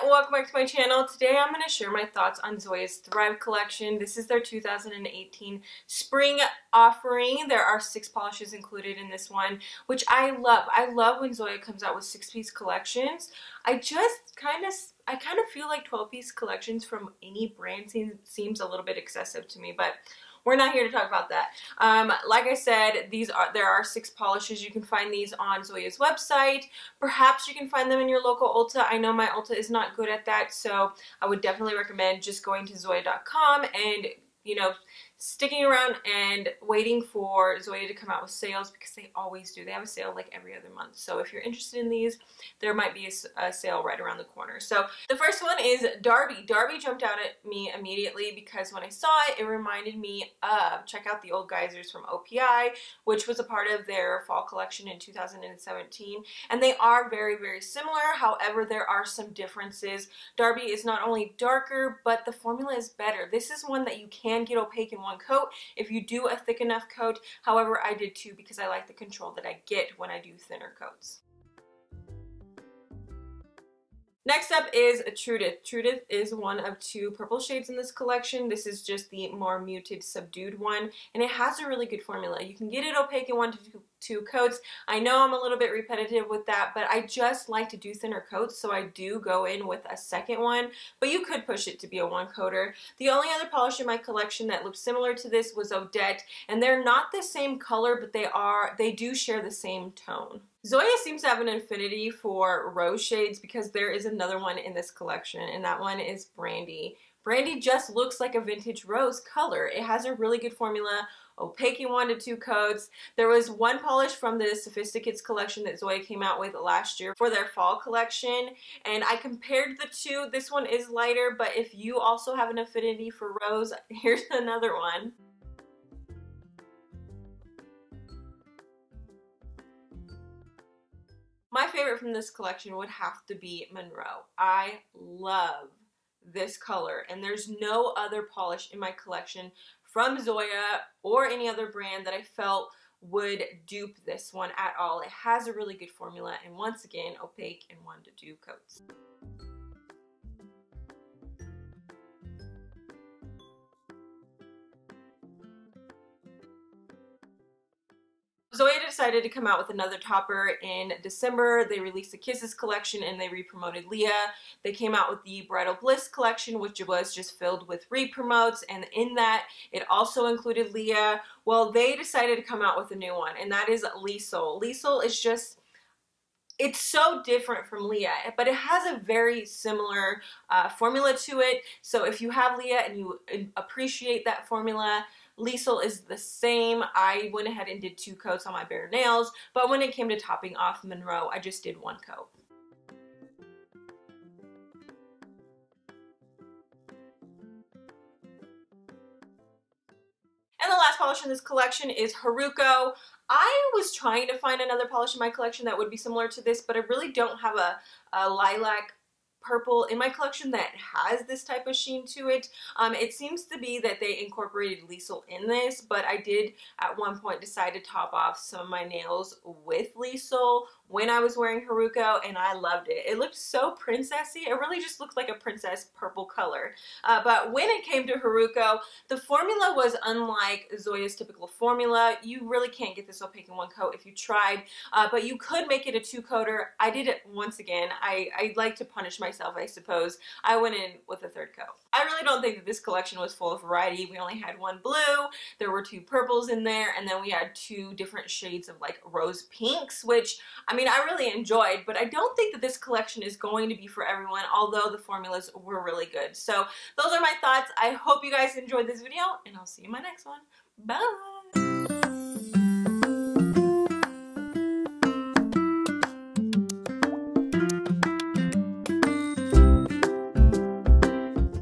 welcome back to my channel. Today I'm going to share my thoughts on Zoya's Thrive collection. This is their 2018 spring offering. There are 6 polishes included in this one, which I love. I love when Zoya comes out with 6-piece collections. I kind of feel like 12-piece collections from any brand seems a little bit excessive to me, but we're not here to talk about that. Like I said, there are 6 polishes. You can find these on Zoya's website. Perhaps you can find them in your local Ulta. I know my Ulta is not good at that, so I would definitely recommend just going to Zoya.com and, you know, sticking around and waiting for Zoya to come out with sales, because they always do. They have a sale like every other month. So if you're interested in these, there might be a sale right around the corner. So the first one is Darby. Darby jumped out at me immediately because when I saw it, it reminded me of, check out the old geysers from OPI, which was a part of their fall collection in 2017. And they are very, very similar. However, there are some differences. Darby is not only darker, but the formula is better. This is one that you can get opaque in one coat if you do a thick enough coat. However, I did too because I like the control that I get when I do thinner coats. Next up is Trudith. Trudith is one of 2 purple shades in this collection. This is just the more muted, subdued one, and it has a really good formula. You can get it opaque in 1 to 2 coats. I know I'm a little bit repetitive with that, but I just like to do thinner coats, so I do go in with a second one, but you could push it to be a 1-coater. The only other polish in my collection that looked similar to this was Odette, and they're not the same color, but they do share the same tone. Zoya seems to have an affinity for rose shades because there is another one in this collection, and that one is Brandy. Brandy just looks like a vintage rose color. It has a really good formula, opaque in 1 to 2 coats. There was one polish from the Sophisticates collection that Zoya came out with last year for their fall collection, and I compared the 2. This one is lighter, but if you also have an affinity for rose, here's another one. My favorite from this collection would have to be Monroe. I love this color, and there's no other polish in my collection from Zoya or any other brand that I felt would dupe this one at all. It has a really good formula, and once again, opaque in 1 to 2 coats. Zoya decided to come out with another topper in December. They released the Kisses collection and they re-promoted Leah. They came out with the Bridal Bliss collection, which was just filled with re-promotes, and in that it also included Leah. Well, they decided to come out with a new one, and that is Liesl. Liesl is just, it's so different from Leah, but it has a very similar formula to it. So if you have Leah and you appreciate that formula, Liesl is the same. I went ahead and did 2 coats on my bare nails, but when it came to topping off Monroe, I just did 1 coat. And the last polish in this collection is Haruko. I was trying to find another polish in my collection that would be similar to this, but I really don't have a lilac purple in my collection that has this type of sheen to it. It seems to be that they incorporated Liesl in this, but I did at one point decide to top off some of my nails with Liesl when I was wearing Haruko, and I loved it. It looked so princessy. It really just looked like a princess purple color. But when it came to Haruko, the formula was unlike Zoya's typical formula. You really can't get this opaque in 1 coat if you tried, but you could make it a 2-coater. I did it once again. I like to punish myself, I suppose. I went in with a 3rd coat. I really don't think that this collection was full of variety. We only had 1 blue, there were 2 purples in there, and then we had 2 different shades of like rose pinks, which I mean I really enjoyed, but I don't think that this collection is going to be for everyone, although the formulas were really good. So those are my thoughts. I hope you guys enjoyed this video, and I'll see you in my next one. Bye!